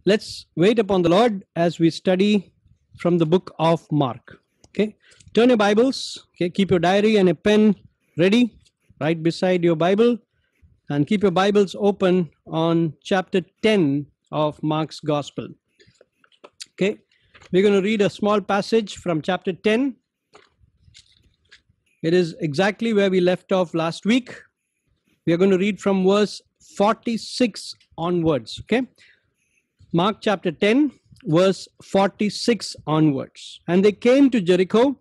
let's wait upon the Lord as we study from the book of Mark. Okay, turn your Bibles. Okay, keep your diary and a pen ready right beside your Bible, and keep your Bibles open on chapter 10 of Mark's Gospel. Okay, we're going to read a small passage from chapter 10. It is exactly where we left off last week. We are going to read from verse 46 onwards. Okay, Mark chapter 10, verse 46 onwards. And they came to Jericho,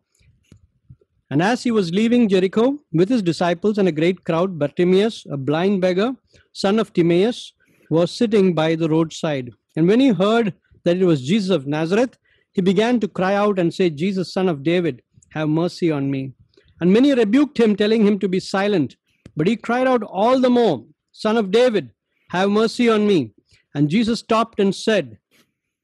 and as he was leaving Jericho with his disciples and a great crowd, Bartimaeus, a blind beggar, son of Timaeus, was sitting by the roadside. And when he heard that it was Jesus of Nazareth, he began to cry out and say, Jesus, son of David, have mercy on me. And many rebuked him, telling him to be silent. But he cried out all the more, Son of David, have mercy on me. And Jesus stopped and said,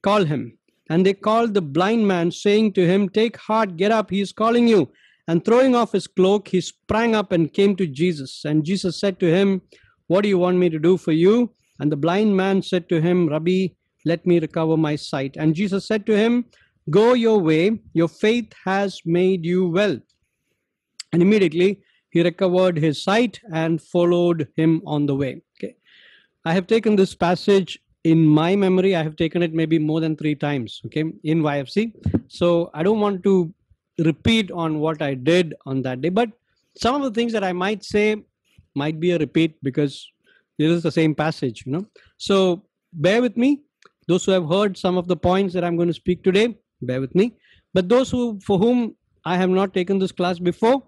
call him. And they called the blind man, saying to him, take heart, get up, he is calling you. And throwing off his cloak, he sprang up and came to Jesus. And Jesus said to him, what do you want me to do for you? And the blind man said to him, Rabbi, let me recover my sight. And Jesus said to him, go your way, your faith has made you well. And immediately he recovered his sight and followed him on the way. Okay, I have taken this passage in my memory. I have taken it maybe more than 3 times, okay, in YFC. So I don't want to repeat on what I did on that day. But some of the things that I might say might be a repeat because this is the same passage, you know. So bear with me. Those who have heard some of the points that I'm going to speak today, bear with me. But those for whom I have not taken this class before,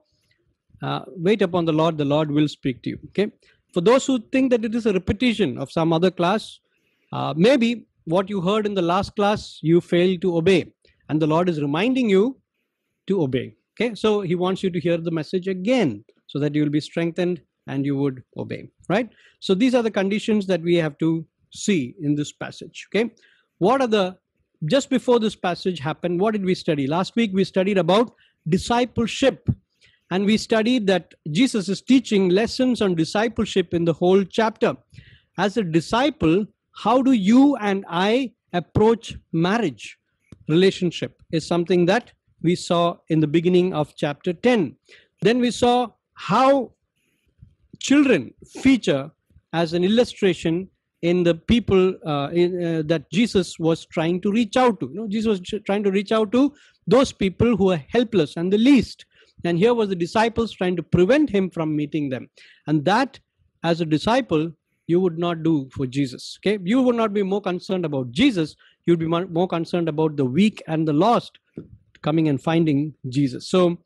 wait upon the Lord will speak to you. Okay. For those who think that it is a repetition of some other class, maybe what you heard in the last class, you failed to obey. And the Lord is reminding you to obey. Okay. So he wants you to hear the message again so that you will be strengthened and you would obey. Right. So these are the conditions that we have to see in this passage. Okay. Just before this passage happened, what did we study? Last week we studied about discipleship. And we studied that Jesus is teaching lessons on discipleship in the whole chapter. As a disciple, how do you and I approach marriage? Relationship is something that we saw in the beginning of chapter 10. Then we saw how children feature as an illustration in the people that Jesus was trying to reach out to. You know, Jesus was trying to reach out to those people who are helpless and the least. And here was the disciples trying to prevent him from meeting them. And that, as a disciple, you would not do for Jesus. Okay, you would not be more concerned about Jesus. You'd be more concerned about the weak and the lost coming and finding Jesus. So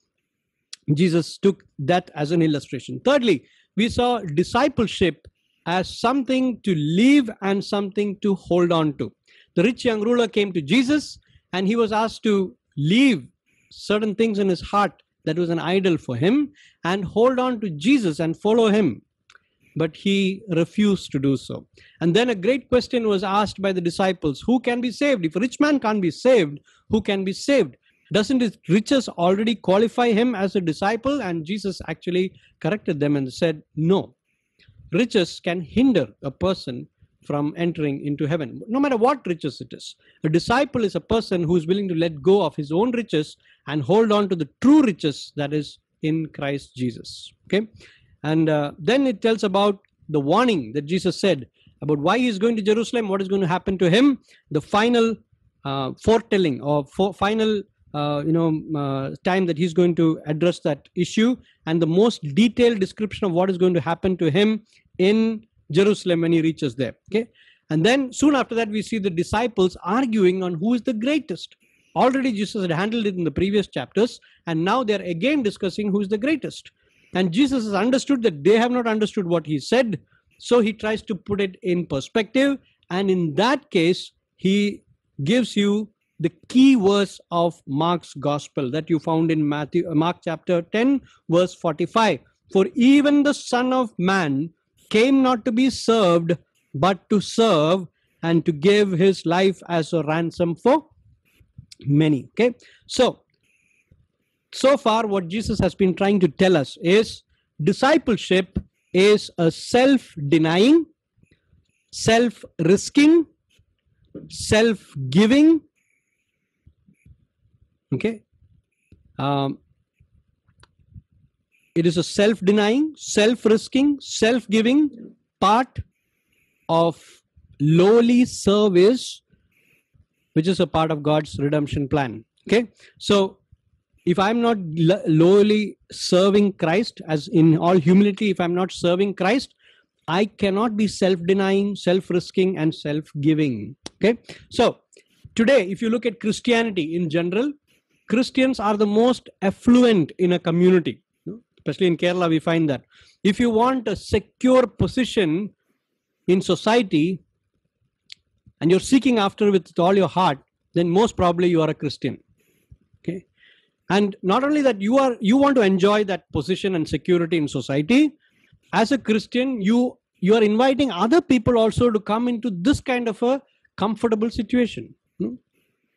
Jesus took that as an illustration. Thirdly, we saw discipleship as something to leave and something to hold on to. The rich young ruler came to Jesus and he was asked to leave certain things in his heart that was an idol for him and hold on to Jesus and follow him. But he refused to do so. And then a great question was asked by the disciples. Who can be saved? If a rich man can't be saved, who can be saved? Doesn't his riches already qualify him as a disciple? And Jesus actually corrected them and said, no. Riches can hinder a person from entering into heaven, no matter what riches it is. A disciple is a person who is willing to let go of his own riches and hold on to the true riches that is in Christ Jesus. Okay, and then it tells about the warning that Jesus said about why he is going to Jerusalem, what is going to happen to him, the final foretelling or final time that he's going to address that issue, and the most detailed description of what is going to happen to him in Jerusalem when he reaches there. Okay, and then soon after that we see the disciples arguing on who is the greatest. Already Jesus had handled it in the previous chapters, and now they're again discussing who is the greatest. And Jesus has understood that they have not understood what he said, so he tries to put it in perspective, and in that case he gives you the key verse of Mark's gospel that you found in Mark chapter 10 verse 45. For even the Son of Man came not to be served, but to serve and to give his life as a ransom for many. Okay, so far what Jesus has been trying to tell us is discipleship is a self-denying, self-risking, self-giving. Okay. It is a self-denying, self-risking, self-giving part of lowly service, which is a part of God's redemption plan. Okay. So if I'm not lowly serving Christ, as in all humility, if I'm not serving Christ, I cannot be self-denying, self-risking, and self-giving. Okay. So today, if you look at Christianity in general, Christians are the most affluent in a community. Especially in Kerala, we find that. If you want a secure position in society and you're seeking after with all your heart, then most probably you are a Christian. Okay. And not only that, you want to enjoy that position and security in society. As a Christian, you are inviting other people also to come into this kind of a comfortable situation.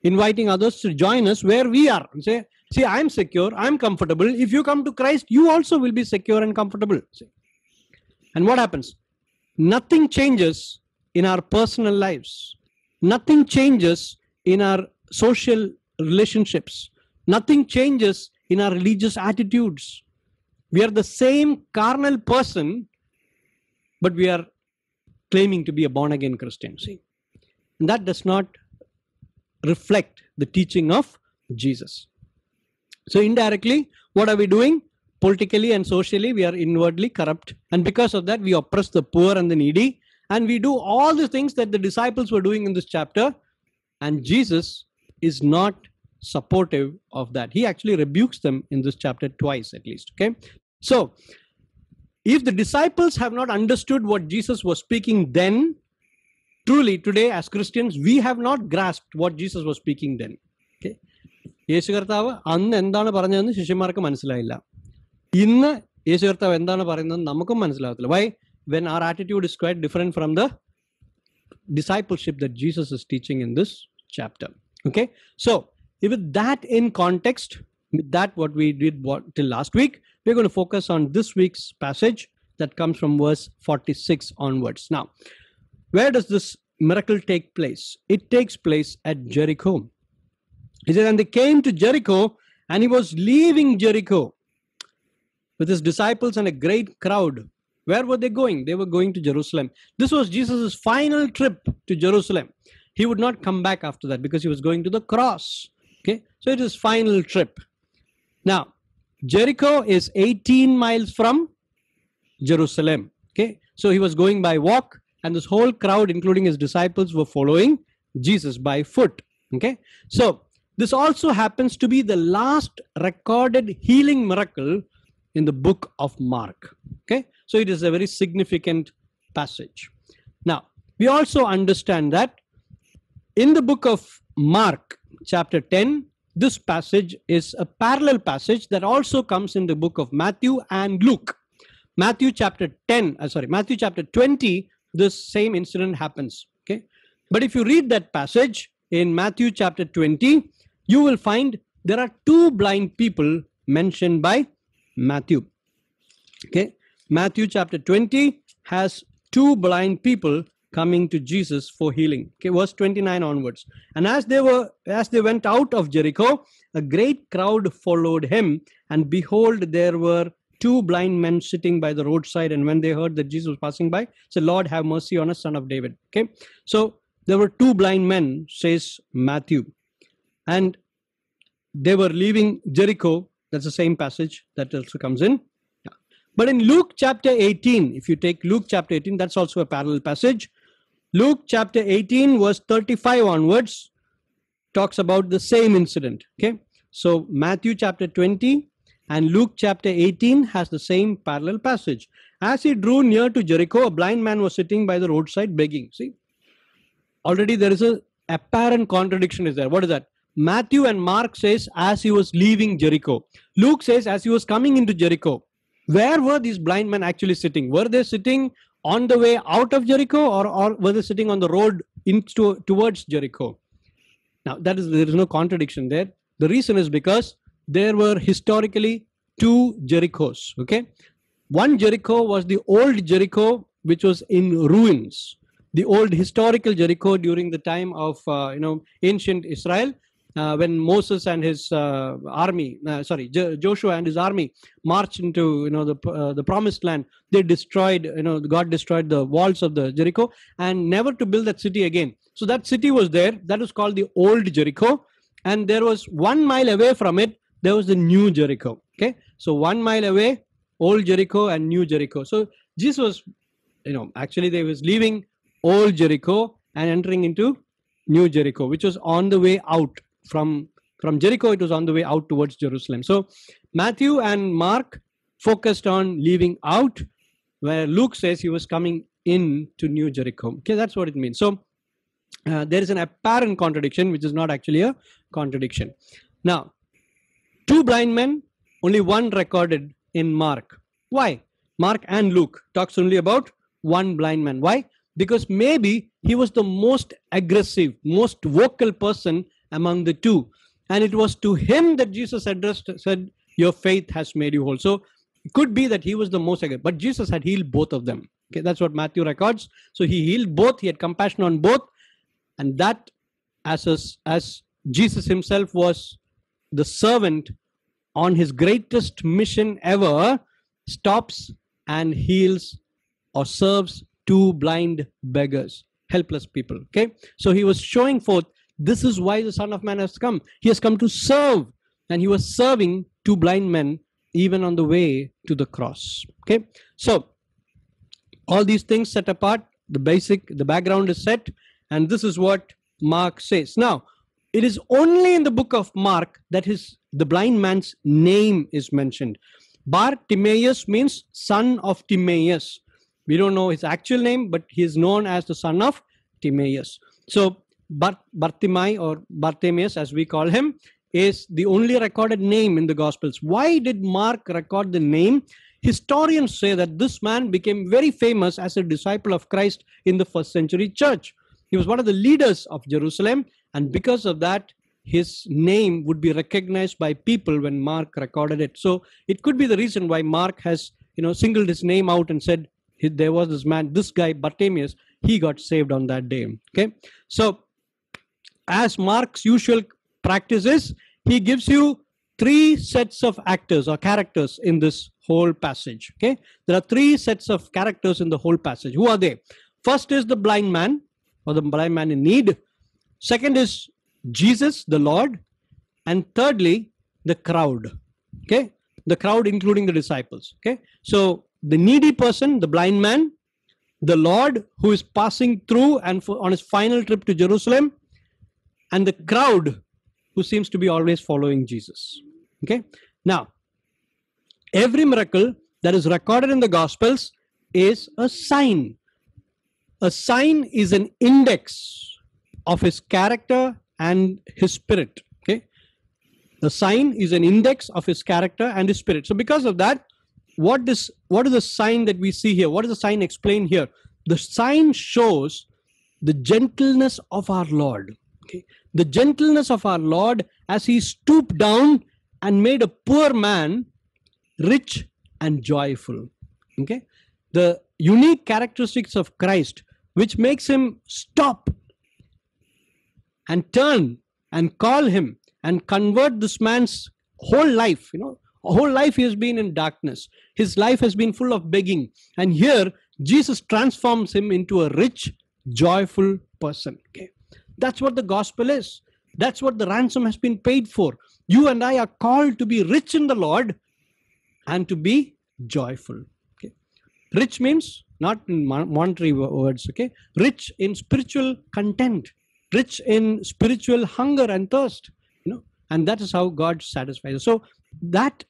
Inviting others to join us where we are and say, see, I'm secure, I'm comfortable. If you come to Christ, you also will be secure and comfortable. See? And what happens? Nothing changes in our personal lives. Nothing changes in our social relationships. Nothing changes in our religious attitudes. We are the same carnal person, but we are claiming to be a born-again Christian. See? And that does not reflect the teaching of Jesus. So indirectly, what are we doing? Politically and socially, we are inwardly corrupt. And because of that, we oppress the poor and the needy. And we do all the things that the disciples were doing in this chapter. And Jesus is not supportive of that. He actually rebukes them in this chapter twice at least. Okay. So if the disciples have not understood what Jesus was speaking then, truly today as Christians, we have not grasped what Jesus was speaking then. Okay. യേശു കർത്താവ് അന്ന് എന്താണ് പറഞ്ഞതെന്ന് ശിഷ്യന്മാർക്ക് മനസ്സിലായില്ല. ഇന്ന് യേശു കർത്താവ് എന്താണ് പറയുന്നത് നമുക്കും മനസ്സിലാകത്തില്ല. Why? When our attitude is quite different from the discipleship that Jesus is teaching in this chapter. Okay. So with that in context, with that what we did till last week, we're going to focus on this week's passage that comes from verse 46 onwards. Now, where does this miracle take place? It takes place at Jericho. He said, and they came to Jericho, and he was leaving Jericho with his disciples and a great crowd. Where were they going? They were going to Jerusalem. This was Jesus' final trip to Jerusalem. He would not come back after that because he was going to the cross. Okay, so it is final trip. Now, Jericho is 18 miles from Jerusalem. Okay, so he was going by walk, and this whole crowd, including his disciples, were following Jesus by foot. Okay, so this also happens to be the last recorded healing miracle in the book of Mark. Okay, so it is a very significant passage. Now, we also understand that in the book of Mark, chapter 10, this passage is a parallel passage that also comes in the book of Matthew and Luke. Matthew chapter 20, this same incident happens. Okay, but if you read that passage in Matthew chapter 20, you will find there are two blind people mentioned by Matthew. Okay, Matthew chapter 20 has two blind people coming to Jesus for healing. Okay, verse 29 onwards. And as they went out of Jericho, a great crowd followed him, and behold, there were two blind men sitting by the roadside. And when they heard that Jesus was passing by, said, Lord, have mercy on us, son of David. Okay, so there were two blind men, says Matthew. And they were leaving Jericho. That's the same passage that also comes in. Yeah. But in Luke chapter 18, if you take Luke chapter 18, that's also a parallel passage. Luke chapter 18, verse 35 onwards, talks about the same incident. Okay, so Matthew chapter 20 and Luke chapter 18 has the same parallel passage. As he drew near to Jericho, a blind man was sitting by the roadside begging. See, already there is a apparent contradiction is there. What is that? Matthew and Mark says as he was leaving Jericho. Luke says as he was coming into Jericho. Where were these blind men actually sitting? Were they sitting on the way out of Jericho, or were they sitting on the road towards Jericho? Now, there is no contradiction there. The reason is because there were historically two Jerichos. Okay, one Jericho was the old Jericho, which was in ruins. the old historical Jericho during the time of ancient Israel, when Moses and his army, Joshua and his army marched into the promised land. They destroyed, God destroyed the walls of the Jericho and never to build that city again. So that city was there. That was called the old Jericho, and there was 1 mile away from it there was the new Jericho. Okay, so 1 mile away, old Jericho and new Jericho. So Jesus was, actually they was leaving old Jericho and entering into new Jericho, which was on the way out from Jericho. It was on the way out towards Jerusalem. So Matthew and Mark focused on leaving out, where Luke says he was coming in to New Jericho. Okay, that's what it means. So there is an apparent contradiction, which is not actually a contradiction. Now, 2 blind men, only one recorded in Mark. Why? Mark and Luke talks only about 1 blind man. Why? Because maybe he was the most aggressive, most vocal person among the 2. And it was to him that Jesus said, your faith has made you whole. So it could be that he was the most aggressive, but Jesus had healed both of them. Okay, that's what Matthew records. So he healed both, he had compassion on both. And that, as Jesus himself was the servant on his greatest mission ever, stops and heals or serves 2 blind beggars, helpless people. Okay, so he was showing forth, this is why the Son of Man has come. He has come to serve, and he was serving 2 blind men even on the way to the cross. Okay, so all these things set apart, the background is set, and this is what Mark says. Now, it is only in the book of Mark that the blind man's name is mentioned. Bartimaeus means son of Timaeus. We don't know his actual name, but he is known as the son of Timaeus. So Bartimaeus, or Bartimaeus as we call him, is the only recorded name in the Gospels. Why did Mark record the name? Historians say that this man became very famous as a disciple of Christ in the first century church. He was one of the leaders of Jerusalem, and because of that, his name would be recognized by people when Mark recorded it. So it could be the reason why Mark has singled his name out and said there was this man, this guy Bartimaeus, he got saved on that day. Okay, so as Mark's usual practice is, he gives you 3 sets of actors or characters in this whole passage. Okay, there are 3 sets of characters in the whole passage. Who are they? First is the blind man, or the blind man in need. Second is Jesus, the Lord. And thirdly, the crowd. Okay, the crowd including the disciples. Okay, so the needy person, the blind man, the Lord who is passing through and on his final trip to Jerusalem, and the crowd who seems to be always following Jesus. Okay, now every miracle that is recorded in the Gospels is a sign. A sign is an index of his character and his spirit. Okay, the sign is an index of his character and his spirit. So because of that, what is the sign that we see here? What is the sign explained here? The sign shows the gentleness of our Lord. Okay, the gentleness of our Lord as he stooped down and made a poor man rich and joyful. Okay, the unique characteristics of Christ, which makes him stop and turn and call him and convert this man's whole life. Whole life he has been in darkness. His life has been full of begging. And here, Jesus transforms him into a rich, joyful person. Okay, that's what the gospel is. That's what the ransom has been paid for. You and I are called to be rich in the Lord and to be joyful. Okay, rich means not in monetary words. Okay, rich in spiritual content, rich in spiritual hunger and thirst. And that is how God satisfies us. So that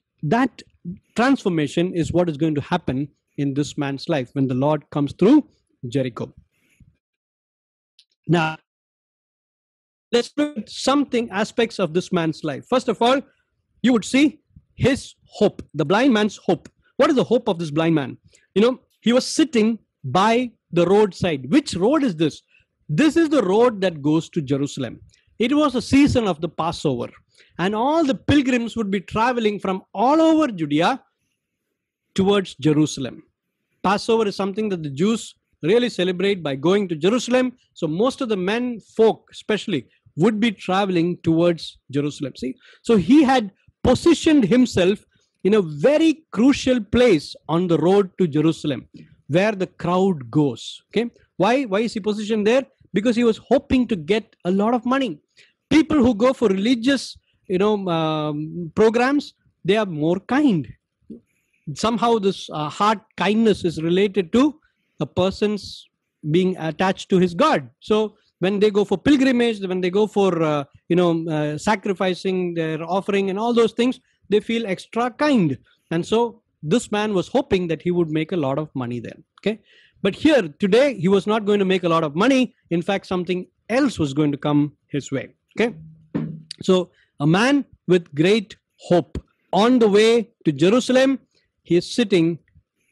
transformation is what is going to happen in this man's life when the Lord comes through Jericho. Now, let's look at aspects of this man's life. First of all, you would see his hope, the blind man's hope. What is the hope of this blind man? He was sitting by the roadside. Which road is this? This is the road that goes to Jerusalem. It was a season of the Passover, and all the pilgrims would be traveling from all over Judea towards Jerusalem. Passover is something that the Jews really celebrate by going to Jerusalem. So most of the men folk especially would be traveling towards Jerusalem. See, so he had positioned himself in a very crucial place on the road to Jerusalem, where the crowd goes. Okay, why is he positioned there? Because he was hoping to get a lot of money. People who go for religious, programs, they are more kind. Somehow this heart kindness is related to a person's being attached to his God. So when they go for pilgrimage, when they go for sacrificing their offering and all those things, they feel extra kind. And so this man was hoping that he would make a lot of money there. Okay, but here today he was not going to make a lot of money. In fact, something else was going to come his way. Okay, so a man with great hope on the way to Jerusalem. He is sitting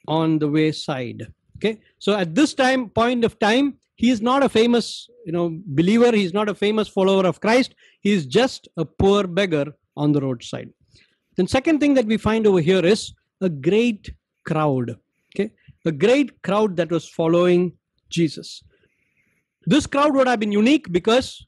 on the wayside. Okay, so at this point of time, he is not a famous believer. He is not a famous follower of Christ. He is just a poor beggar on the roadside. Then second thing that we find over here is a great crowd. Okay, a great crowd that was following Jesus. This crowd would have been unique because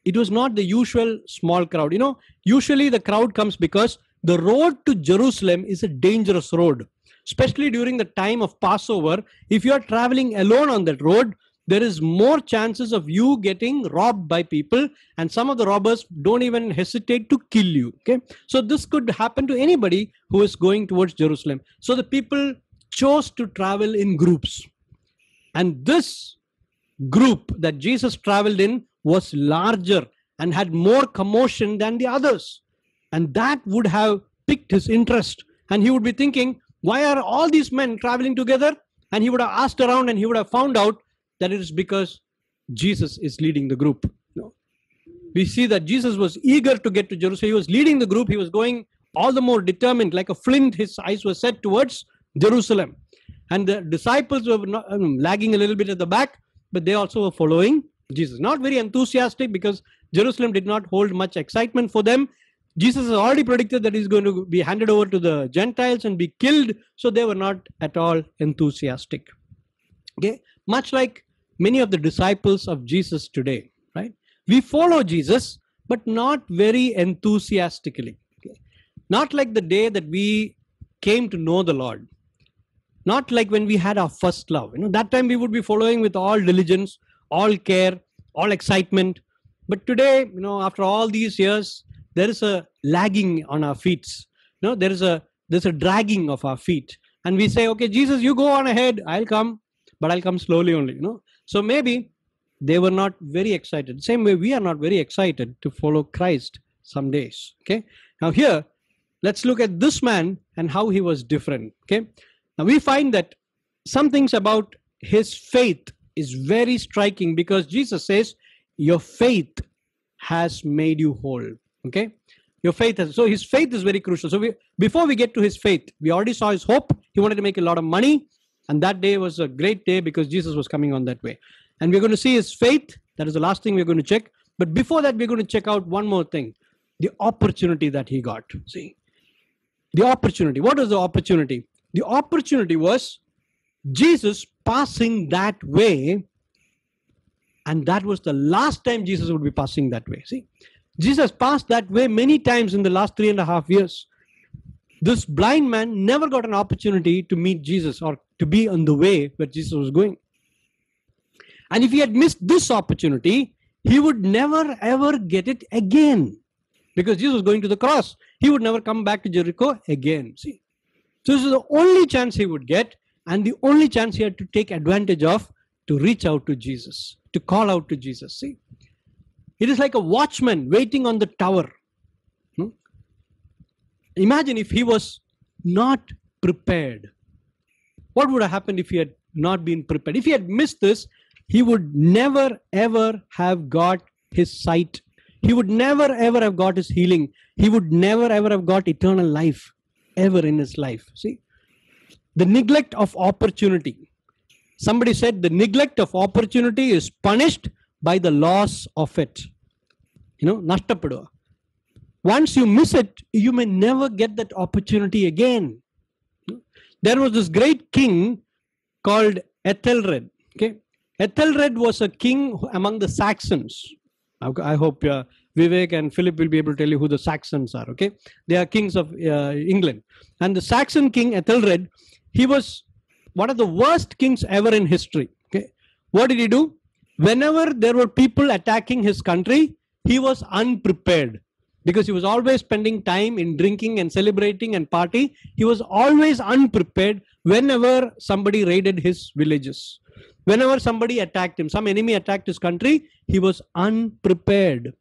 it was not the usual small crowd. Usually the crowd comes because the road to Jerusalem is a dangerous road, especially during the time of Passover. If you are traveling alone on that road, there is more chances of you getting robbed by people, and some of the robbers don't even hesitate to kill you. Okay, so this could happen to anybody who is going towards Jerusalem. So the people chose to travel in groups, and this group that Jesus traveled in was larger and had more commotion than the others, and that would have piqued his interest, and he would be thinking, why are all these men traveling together? And he would have asked around, and he would have found out that it is because Jesus is leading the group. We see that Jesus was eager to get to Jerusalem. He was leading the group. He was going all the more determined, like a flint. His eyes were set towards Jerusalem. And the disciples were lagging a little bit at the back, but they also were following Jesus. Not very enthusiastic, because Jerusalem did not hold much excitement for them. Jesus has already predicted that he's going to be handed over to the Gentiles and be killed. So they were not at all enthusiastic. Okay, much like many of the disciples of Jesus today, right? We follow Jesus, but not very enthusiastically. Okay? Not like the day that we came to know the Lord. Not like when we had our first love. That time we would be following with all diligence, all care, all excitement. But today, after all these years, there is a lagging on our feet. There's a dragging of our feet. And we say, okay, Jesus, you go on ahead. I'll come, but I'll come slowly only. So maybe they were not very excited. Same way we are not very excited to follow Christ some days. Okay. Now here, let's look at this man and how he was different. Okay. Now we find that some things about his faith is very striking, because Jesus says, your faith has made you whole. Okay. Your faith has, so his faith is very crucial. So before we get to his faith, we already saw his hope. He wanted to make a lot of money. And that day was a great day because Jesus was coming on that way. And we're going to see his faith. That is the last thing we're going to check. But before that, we're going to check out one more thing. The opportunity that he got. See, the opportunity. What was the opportunity? The opportunity was Jesus passing that way. And that was the last time Jesus would be passing that way. See, Jesus passed that way many times in the last 3.5 years. This blind man never got an opportunity to meet Jesus or to be on the way where Jesus was going. And if he had missed this opportunity, he would never ever get it again, because Jesus was going to the cross. He would never come back to Jericho again. See, so this is the only chance he would get, and the only chance he had to take advantage of to reach out to Jesus, to call out to Jesus. See, it is like a watchman waiting on the tower. Imagine if he was not prepared. What would have happened if he had not been prepared? If he had missed this, he would never ever have got his sight. He would never ever have got his healing. He would never ever have got eternal life ever in his life. See, the neglect of opportunity. Somebody said the neglect of opportunity is punished by the loss of it. Nashtapadua. Once you miss it, you may never get that opportunity again. There was this great king called Ethelred. Okay, Ethelred was a king among the Saxons. I hope Vivek and Philip will be able to tell you who the Saxons are. Okay, they are kings of England, and the Saxon king Ethelred, he was one of the worst kings ever in history. Okay, what did he do? Whenever there were people attacking his country, he was unprepared, because he was always spending time in drinking and celebrating and party. He was always unprepared whenever somebody raided his villages. Whenever somebody attacked him, some enemy attacked his country, he was unprepared.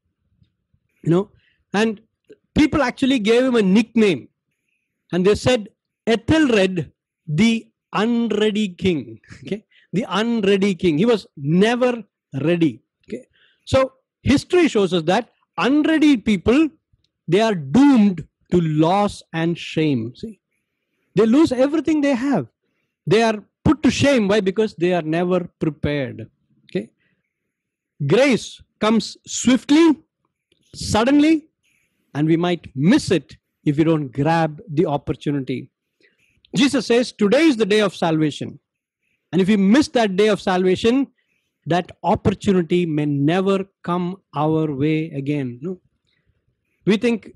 And people actually gave him a nickname, and they said Ethelred, the unready king. Okay, the unready king. He was never ready. Okay, so history shows us that unready people, they are doomed to loss and shame. See, they lose everything they have. They are put to shame. Why? Because they are never prepared. Okay, grace comes swiftly, suddenly, and we might miss it if we don't grab the opportunity. Jesus says today is the day of salvation, and if we miss that day of salvation, that opportunity may never come our way again. No, we think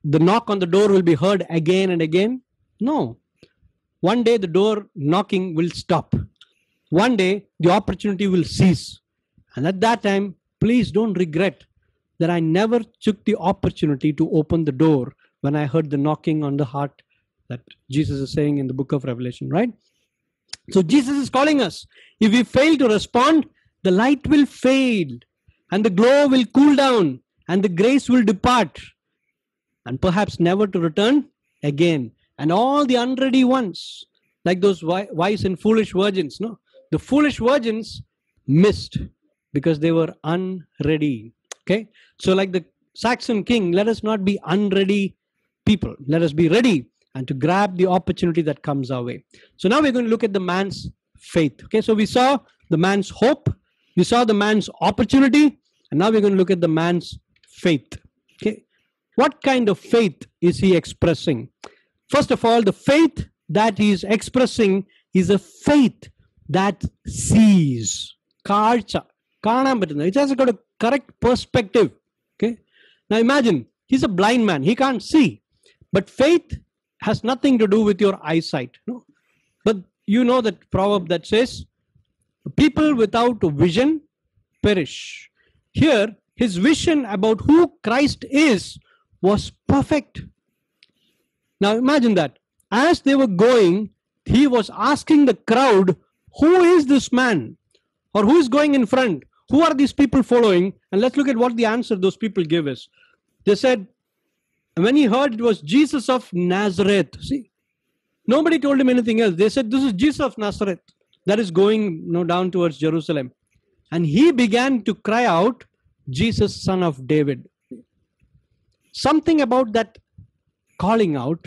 the knock on the door will be heard again and again. No, one day the door knocking will stop. One day the opportunity will cease, and at that time, please don't regret that I never took the opportunity to open the door when I heard the knocking on the heart that Jesus is saying in the book of Revelation, right? So Jesus is calling us. If we fail to respond, the light will fade, and the glow will cool down, and the grace will depart, and perhaps never to return again. And all the unready ones, like those wise and foolish virgins, no? The foolish virgins missed because they were unready. Okay, so like the Saxon king, let us not be unready people. Let us be ready and to grab the opportunity that comes our way. So now we're going to look at the man's faith. Okay, so we saw the man's hope, we saw the man's opportunity, and now we're going to look at the man's faith. Okay, what kind of faith is he expressing? First of all, the faith that he is expressing is a faith that sees. It has got a correct perspective. Okay. Now imagine, he's a blind man. He can't see. But faith has nothing to do with your eyesight. No? But you know that proverb that says, people without vision perish. Here, his vision about who Christ is was perfect. Now imagine that. As they were going, he was asking the crowd, who is this man? Or who is going in front? Who are these people following? And let's look at what the answer those people give us. They said, when he heard it was Jesus of Nazareth. See, nobody told him anything else. They said, this is Jesus of Nazareth that is going down towards Jerusalem. And he began to cry out, Jesus, son of David. Something about that calling out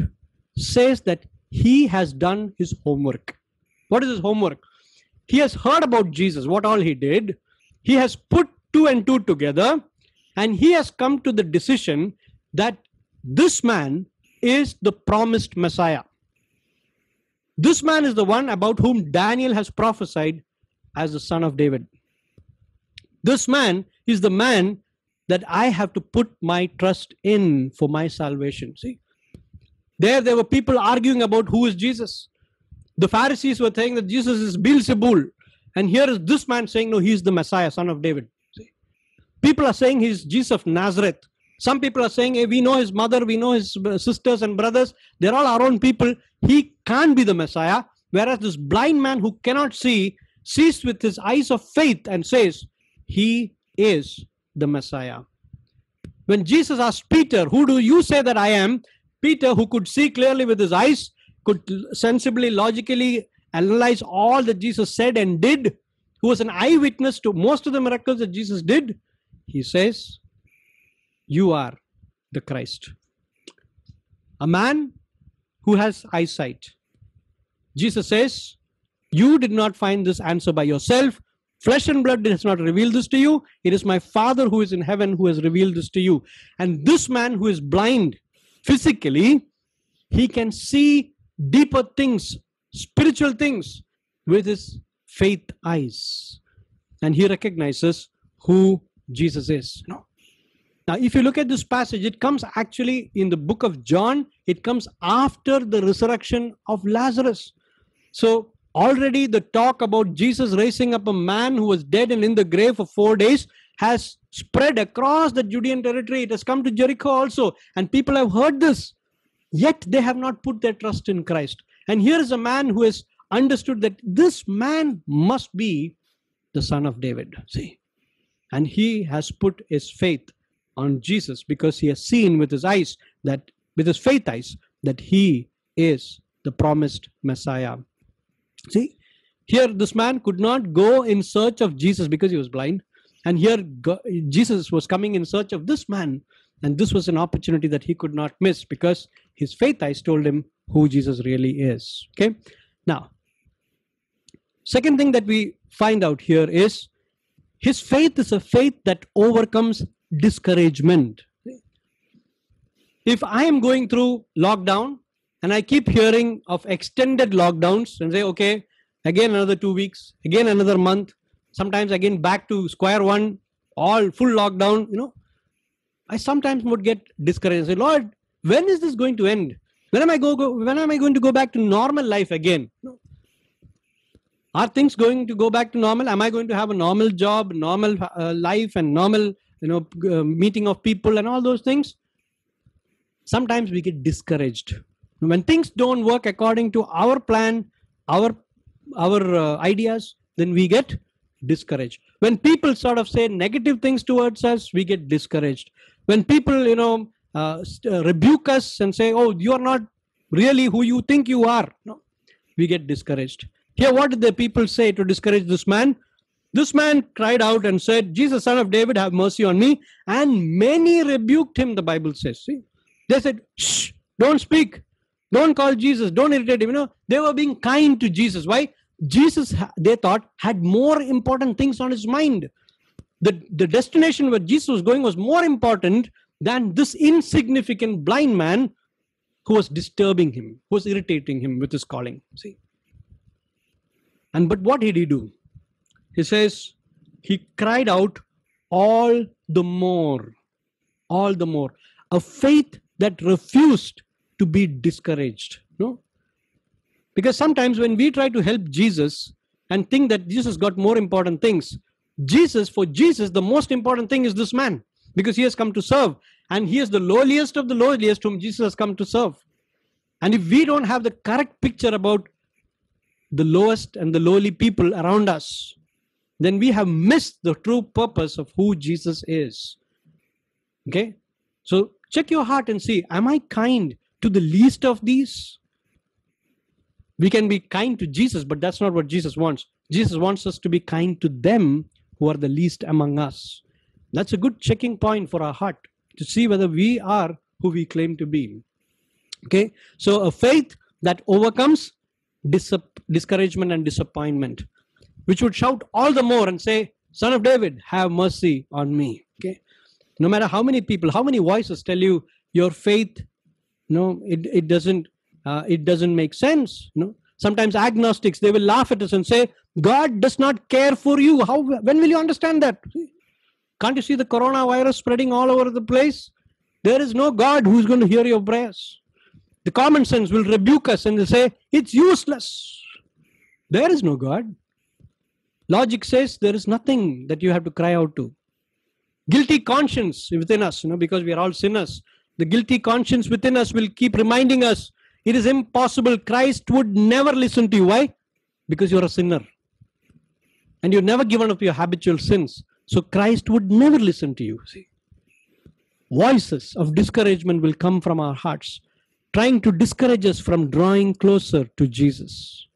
says that he has done his homework. What is his homework? He has heard about Jesus, what all he did. He has put two and two together, and he has come to the decision that this man is the promised Messiah. This man is the one about whom Daniel has prophesied as the son of David. This man is the man that I have to put my trust in for my salvation. See, there were people arguing about who is Jesus. The Pharisees were saying that Jesus is Beelzebul. And here is this man saying, no, he is the Messiah, son of David. See? People are saying he's Jesus of Nazareth. Some people are saying, hey, we know his mother, we know his sisters and brothers. They're all our own people. He can't be the Messiah. Whereas this blind man who cannot see, sees with his eyes of faith and says, he is the Messiah. When Jesus asked Peter, who do you say that I am? Peter, who could see clearly with his eyes, could sensibly, logically analyze all that Jesus said and did, who was an eyewitness to most of the miracles that Jesus did, he says, you are the Christ. A man who has eyesight. Jesus says, you did not find this answer by yourself. Flesh and blood has not revealed this to you. It is my Father who is in heaven who has revealed this to you. And this man who is blind physically, he can see deeper things, spiritual things with his faith eyes. And he recognizes who Jesus is. No. Now, if you look at this passage, it comes actually in the book of John. It comes after the resurrection of Lazarus. So already the talk about Jesus raising up a man who was dead and in the grave for 4 days has spread across the Judean territory. It has come to Jericho also. And people have heard this. Yet they have not put their trust in Christ. And here is a man who has understood that this man must be the son of David. See. And he has put his faith on Jesus because he has seen with his eyes that, with his faith eyes, that he is the promised Messiah. See, here this man could not go in search of Jesus because he was blind. And here Jesus was coming in search of this man. And this was an opportunity that he could not miss because his faith eyes told him who Jesus really is. Okay. Now, second thing that we find out here is his faith is a faith that overcomes discouragement. If I am going through lockdown and I keep hearing of extended lockdowns and say, okay, again another 2 weeks, again another month, sometimes again back to square one, all full lockdown, I sometimes would get discouraged and say, Lord, when is this going to end? When am I going to go back to normal life again? Are things going to go back to normal? Am I going to have a normal job, normal life, and normal meeting of people and all those things? Sometimes we get discouraged. When things don't work according to our plan, our ideas, then we get discouraged. When people sort of say negative things towards us, we get discouraged. When people, rebuke us and say, oh, you are not really who you think you are, we get discouraged. Here, what did the people say to discourage this man? This man cried out and said, Jesus, son of David, have mercy on me. And many rebuked him, the Bible says. See? They said, shh, don't speak. Don't call Jesus. Don't irritate him. They were being kind to Jesus. Why? Jesus, they thought, had more important things on his mind. The destination where Jesus was going was more important than this insignificant blind man who was disturbing him, who was irritating him with his calling. See? But what did he do? He says, he cried out all the more. All the more. A faith that refused to be discouraged. No? Because sometimes when we try to help Jesus and think that Jesus got more important things, for Jesus, the most important thing is this man. Because he has come to serve. And he is the lowliest of the lowliest whom Jesus has come to serve. And if we don't have the correct picture about the lowest and the lowly people around us, then we have missed the true purpose of who Jesus is. Okay? So check your heart and see, am I kind to the least of these? We can be kind to Jesus, but that's not what Jesus wants. Jesus wants us to be kind to them who are the least among us. That's a good checking point for our heart to see whether we are who we claim to be. Okay? So a faith that overcomes discouragement and disappointment, which would shout all the more and say, Son of David, have mercy on me. Okay? No matter how many people, how many voices tell you your faith, it doesn't make sense. Sometimes agnostics, they will laugh at us and say, God does not care for you. When will you understand that? Can't you see the coronavirus spreading all over the place? There is no God who is going to hear your prayers. The common sense will rebuke us and they'll say, it's useless. There is no God. Logic says there is nothing that you have to cry out to. Guilty conscience within us, because we are all sinners. The guilty conscience within us will keep reminding us, it is impossible. Christ would never listen to you. Why? Because you're a sinner. And you've never given up your habitual sins. So Christ would never listen to you. See? Voices of discouragement will come from our hearts, trying to discourage us from drawing closer to Jesus.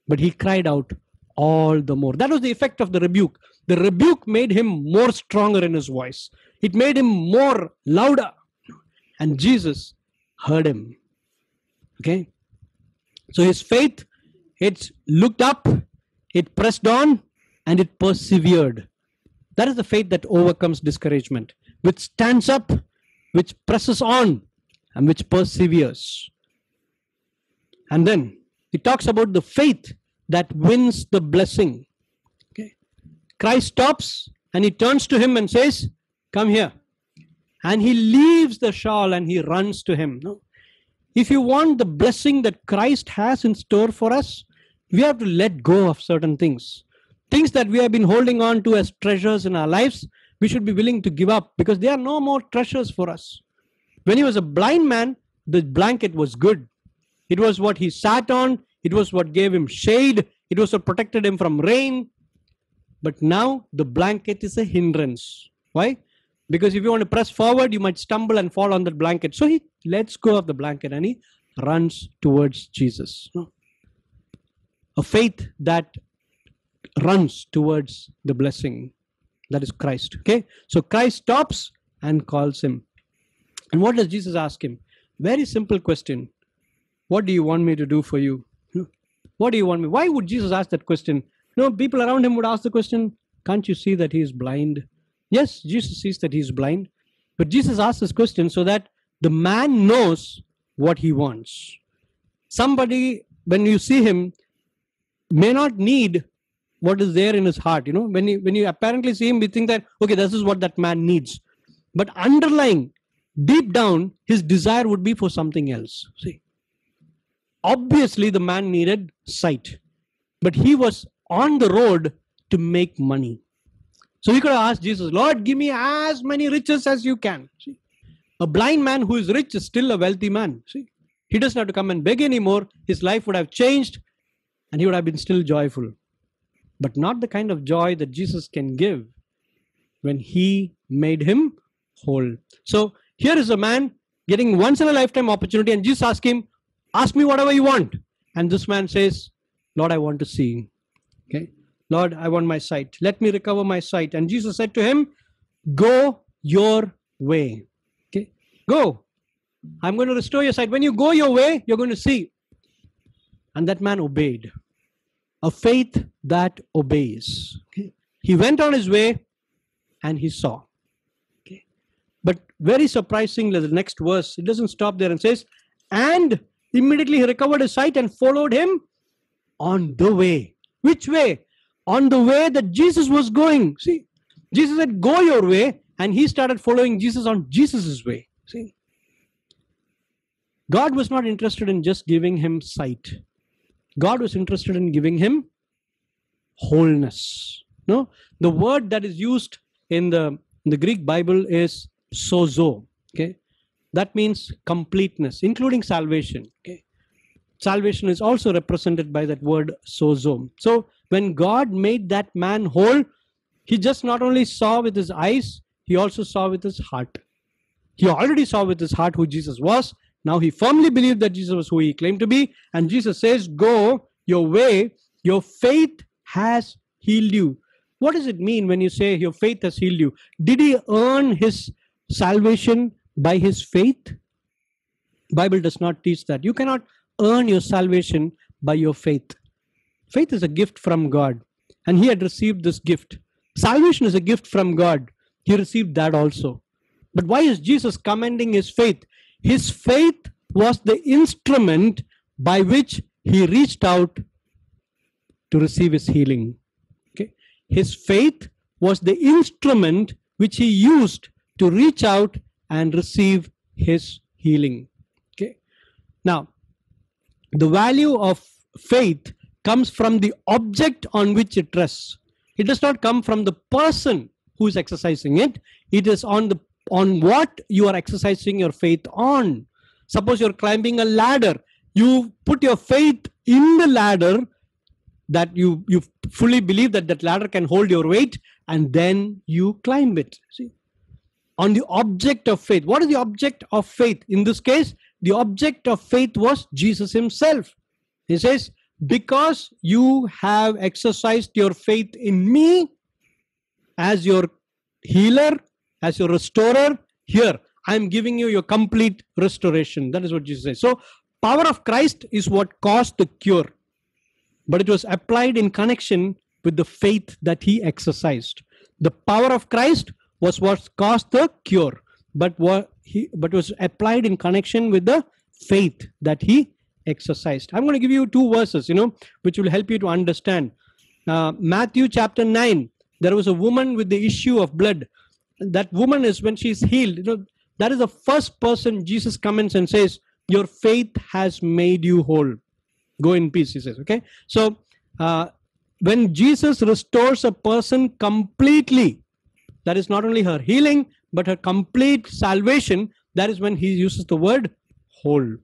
But he cried out all the more. That was the effect of the rebuke. The rebuke made him more stronger in his voice. It made him more louder. And Jesus heard him. Okay? So his faith, it looked up, it pressed on, and it persevered. That is the faith that overcomes discouragement, which stands up, which presses on, and which perseveres. And then it talks about the faith that wins the blessing. Okay. Christ stops and he turns to him and says, come here. And he leaves the shawl and he runs to him. No? If you want the blessing that Christ has in store for us, we have to let go of certain things. Things that we have been holding on to as treasures in our lives, we should be willing to give up because they are no more treasures for us. When he was a blind man, the blanket was good. It was what he sat on. It was what gave him shade. It was what protected him from rain. But now the blanket is a hindrance. Why? Because if you want to press forward, you might stumble and fall on that blanket. So he lets go of the blanket and he runs towards Jesus. A faith that runs towards the blessing. That is Christ. Okay. So Christ stops and calls him. And what does Jesus ask him? Very simple question. What do you want me to do for you? What do you want me? Why would Jesus ask that question? People around him would ask the question, can't you see that he is blind? Yes, Jesus sees that he is blind. But Jesus asks this question so that the man knows what he wants. Somebody, when you see him, may not need what is there in his heart. When you apparently see him, we think that, okay, this is what that man needs. But underlying, deep down, his desire would be for something else. See, obviously the man needed sight, but he was on the road to make money. So he could have asked Jesus, Lord, give me as many riches as you can. See, a blind man who is rich is still a wealthy man. See, he doesn't have to come and beg anymore. His life would have changed and he would have been still joyful. But not the kind of joy that Jesus can give when he made him whole. So here is a man getting once in a lifetime opportunity and Jesus asks him, ask me whatever you want. And this man says, Lord, I want to see. Okay. Lord, I want my sight. Let me recover my sight. And Jesus said to him, go your way. Okay. Go. I'm going to restore your sight. When you go your way, you're going to see. And that man obeyed. A faith that obeys. Okay. He went on his way and he saw. Okay. But very surprisingly, the next verse, it doesn't stop there and says, and immediately he recovered his sight and followed him on the way. Which way? On the way that Jesus was going. See, Jesus said, go your way. And he started following Jesus on Jesus' way. See, God was not interested in just giving him sight. God was interested in giving him wholeness. No, the word that is used in the Greek Bible is sozo. Okay, that means completeness, including salvation. Okay, salvation is also represented by that word sozo. So when God made that man whole, he just not only saw with his eyes, he also saw with his heart. He already saw with his heart who Jesus was. Now he firmly believed that Jesus was who he claimed to be. And Jesus says, go your way. Your faith has healed you. What does it mean when you say your faith has healed you? Did he earn his salvation by his faith? Bible does not teach that. You cannot earn your salvation by your faith. Faith is a gift from God. And he had received this gift. Salvation is a gift from God. He received that also. But why is Jesus commending his faith? His faith was the instrument by which he reached out to receive his healing. Okay? His faith was the instrument which he used to reach out and receive his healing. Okay? Now, the value of faith comes from the object on which it rests. It does not come from the person who is exercising it. It is on what you are exercising your faith on. Suppose you're climbing a ladder. You put your faith in the ladder, that you fully believe that that ladder can hold your weight, and then you climb it. See, on the object of faith. What is the object of faith? In this case, the object of faith was Jesus himself. He says, because you have exercised your faith in me as your healer, as your restorer, here, I am giving you your complete restoration. That is what Jesus says. So, power of Christ is what caused the cure. But it was applied in connection with the faith that he exercised. The power of Christ was what caused the cure. But was applied in connection with the faith that he exorcised. I'm going to give you two verses, which will help you to understand. Matthew chapter 9, there was a woman with the issue of blood. That woman is, when she's healed, that is the first person Jesus comments and says, your faith has made you whole. Go in peace, he says. Okay. So when Jesus restores a person completely, that is not only her healing, but her complete salvation. That is when he uses the word whole.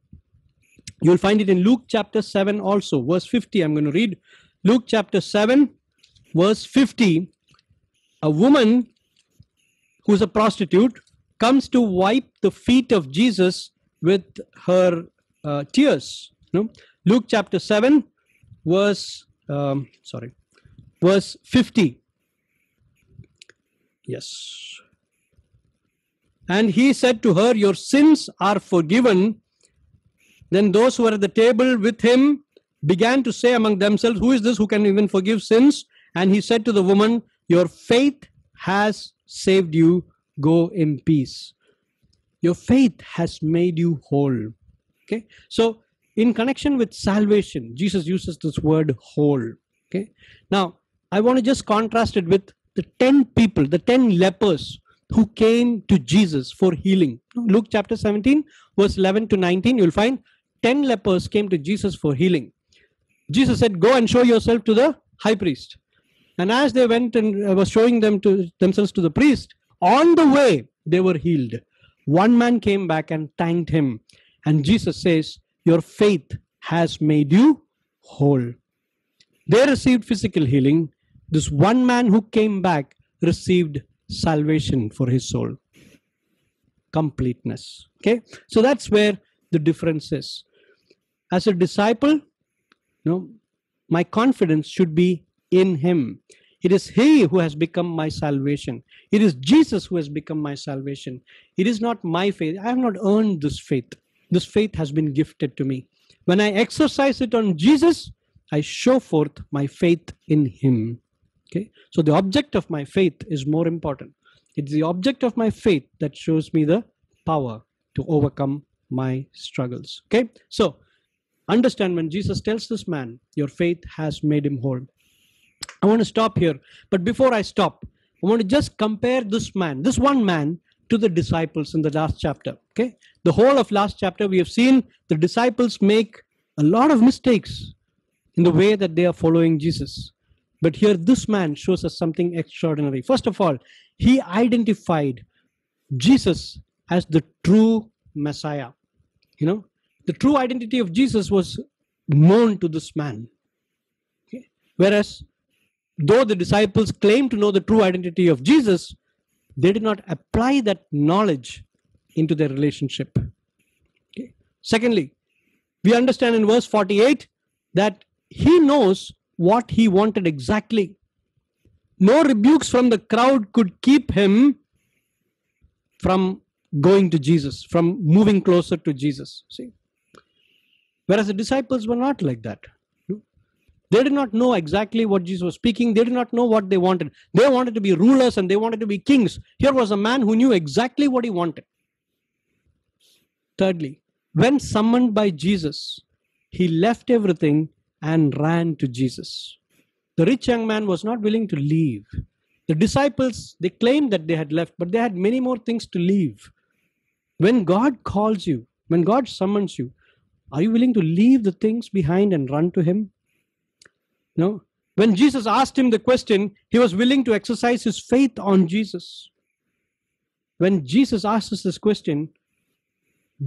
You'll find it in Luke chapter 7 also, verse 50. I'm going to read Luke chapter 7, verse 50. A woman who's a prostitute comes to wipe the feet of Jesus with her tears. Luke chapter 7, verse 50. Yes. And he said to her, your sins are forgiven. Then those who were at the table with him began to say among themselves, who is this who can even forgive sins? And he said to the woman, your faith has saved you. Go in peace. Your faith has made you whole. Okay. So in connection with salvation, Jesus uses this word whole. Okay. Now, I want to just contrast it with the 10 people, the 10 lepers who came to Jesus for healing. Luke chapter 17, verse 11 to 19, you'll find 10 lepers came to Jesus for healing. Jesus said, go and show yourself to the high priest. And as they went and were showing themselves to the priest, on the way, they were healed. One man came back and thanked him. And Jesus says, your faith has made you whole. They received physical healing. This one man who came back received salvation for his soul. Completeness. Okay. So that's where the difference is. As a disciple, my confidence should be in him. It is he who has become my salvation. It is Jesus who has become my salvation. It is not my faith. I have not earned this faith. This faith has been gifted to me. When I exercise it on Jesus, I show forth my faith in him. Okay. So the object of my faith is more important. It's the object of my faith that shows me the power to overcome my struggles. Okay. So understand, when Jesus tells this man, your faith has made him whole. I want to stop here. But before I stop, I want to just compare this one man, to the disciples in the last chapter. Okay. The whole of last chapter, we have seen the disciples make a lot of mistakes in the way that they are following Jesus. But here, this man shows us something extraordinary. First of all, he identified Jesus as the true Messiah. The true identity of Jesus was known to this man. Okay. Whereas, though the disciples claimed to know the true identity of Jesus, they did not apply that knowledge into their relationship. Okay. Secondly, we understand in verse 48 that he knows what he wanted exactly. No rebukes from the crowd could keep him from going to Jesus, from moving closer to Jesus. See? Whereas the disciples were not like that. They did not know exactly what Jesus was speaking. They did not know what they wanted. They wanted to be rulers and they wanted to be kings. Here was a man who knew exactly what he wanted. Thirdly, when summoned by Jesus, he left everything and ran to Jesus. The rich young man was not willing to leave. The disciples, they claimed that they had left, but they had many more things to leave. When God calls you, when God summons you, are you willing to leave the things behind and run to him? No. When Jesus asked him the question, he was willing to exercise his faith on Jesus. When Jesus asks us this question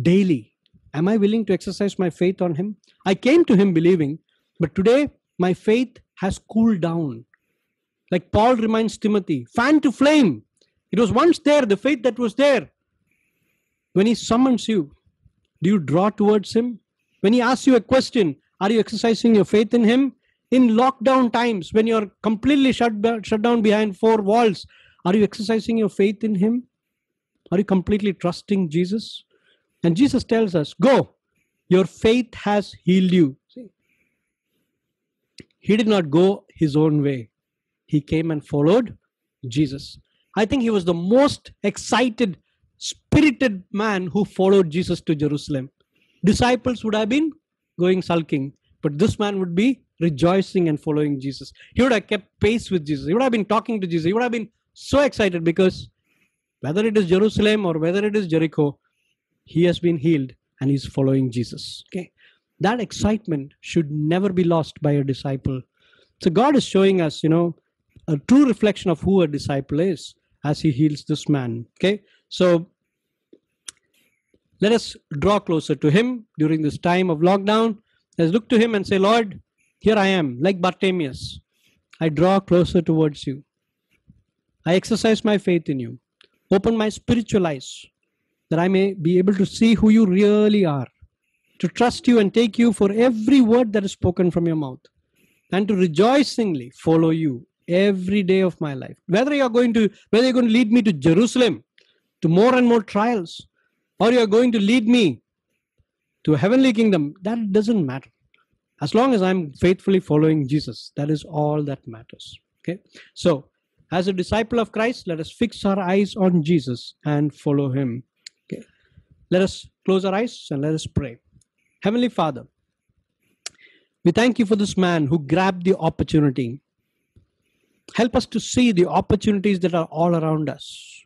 daily, am I willing to exercise my faith on him? I came to him believing, but today my faith has cooled down. Like Paul reminds Timothy, fan to flame. It was once there, the faith that was there. When he summons you, do you draw towards him? When he asks you a question, are you exercising your faith in him? In lockdown times, when you're completely shut down behind four walls, are you exercising your faith in him? Are you completely trusting Jesus? And Jesus tells us, go, your faith has healed you. See? He did not go his own way. He came and followed Jesus. I think he was the most excited, spirited man who followed Jesus to Jerusalem. Disciples would have been going sulking, but this man would be rejoicing and following Jesus. He would have kept pace with Jesus. He would have been talking to Jesus. He would have been so excited because whether it is Jerusalem or whether it is Jericho, he has been healed and he's following Jesus. Okay, that excitement should never be lost by a disciple. So God is showing us, a true reflection of who a disciple is as he heals this man. Okay, so let us draw closer to him during this time of lockdown. Let's look to him and say, Lord, here I am, like Bartimaeus. I draw closer towards you. I exercise my faith in you. Open my spiritual eyes that I may be able to see who you really are, to trust you and take you for every word that is spoken from your mouth, and to rejoicingly follow you every day of my life. Whether you're going to lead me to Jerusalem, to more and more trials, or you're going to lead me to a heavenly kingdom, that doesn't matter. As long as I'm faithfully following Jesus, that is all that matters. Okay. So, as a disciple of Christ, let us fix our eyes on Jesus and follow him. Okay. Let us close our eyes and let us pray. Heavenly Father, we thank you for this man who grabbed the opportunity. Help us to see the opportunities that are all around us.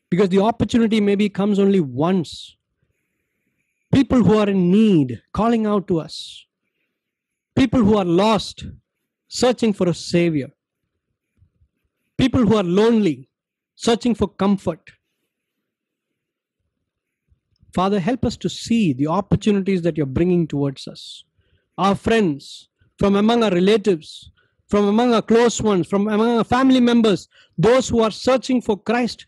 Because the opportunity maybe comes only once. People who are in need, calling out to us. People who are lost, searching for a savior. People who are lonely, searching for comfort. Father, help us to see the opportunities that you're bringing towards us. Our friends, from among our relatives, from among our close ones, from among our family members, those who are searching for Christ.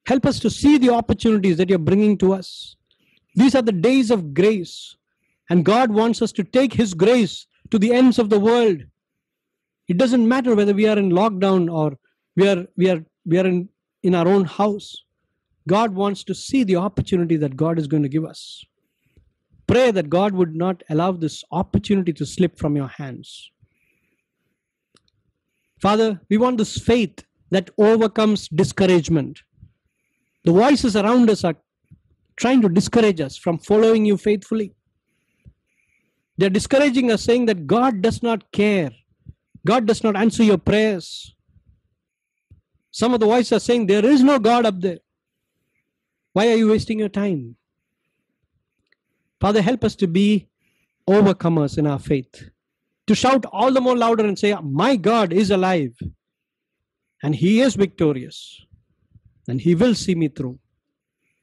Help us to see the opportunities that you're bringing to us. These are the days of grace. And God wants us to take his grace to the ends of the world. It doesn't matter whether we are in lockdown or we are in our own house. God wants to see the opportunity that God is going to give us. Pray that God would not allow this opportunity to slip from your hands. Father, we want this faith that overcomes discouragement. The voices around us are trying to discourage us from following you faithfully. They're discouraging us, saying that God does not care. God does not answer your prayers. Some of the voices are saying there is no God up there. Why are you wasting your time? Father, help us to be overcomers in our faith. To shout all the more louder and say, my God is alive. And he is victorious. And he will see me through.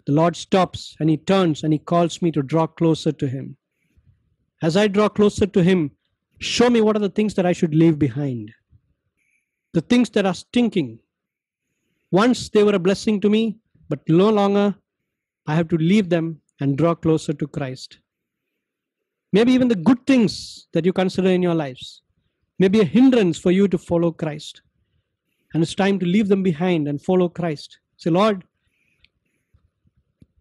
The Lord stops and he turns and he calls me to draw closer to him. As I draw closer to him, show me what are the things that I should leave behind. The things that are stinking. Once they were a blessing to me, but no longer I have to leave them and draw closer to Christ. Maybe even the good things that you consider in your lives may be a hindrance for you to follow Christ. And it's time to leave them behind and follow Christ. Say, Lord,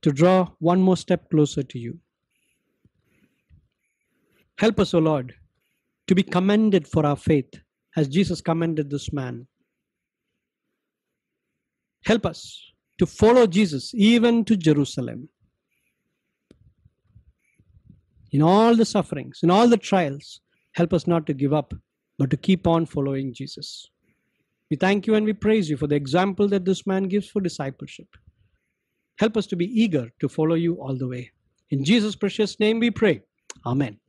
to draw one more step closer to you. Help us, O Lord, to be commended for our faith as Jesus commended this man. Help us to follow Jesus even to Jerusalem. In all the sufferings, in all the trials, help us not to give up, but to keep on following Jesus. We thank you and we praise you for the example that this man gives for discipleship. Help us to be eager to follow you all the way. In Jesus' precious name we pray. Amen.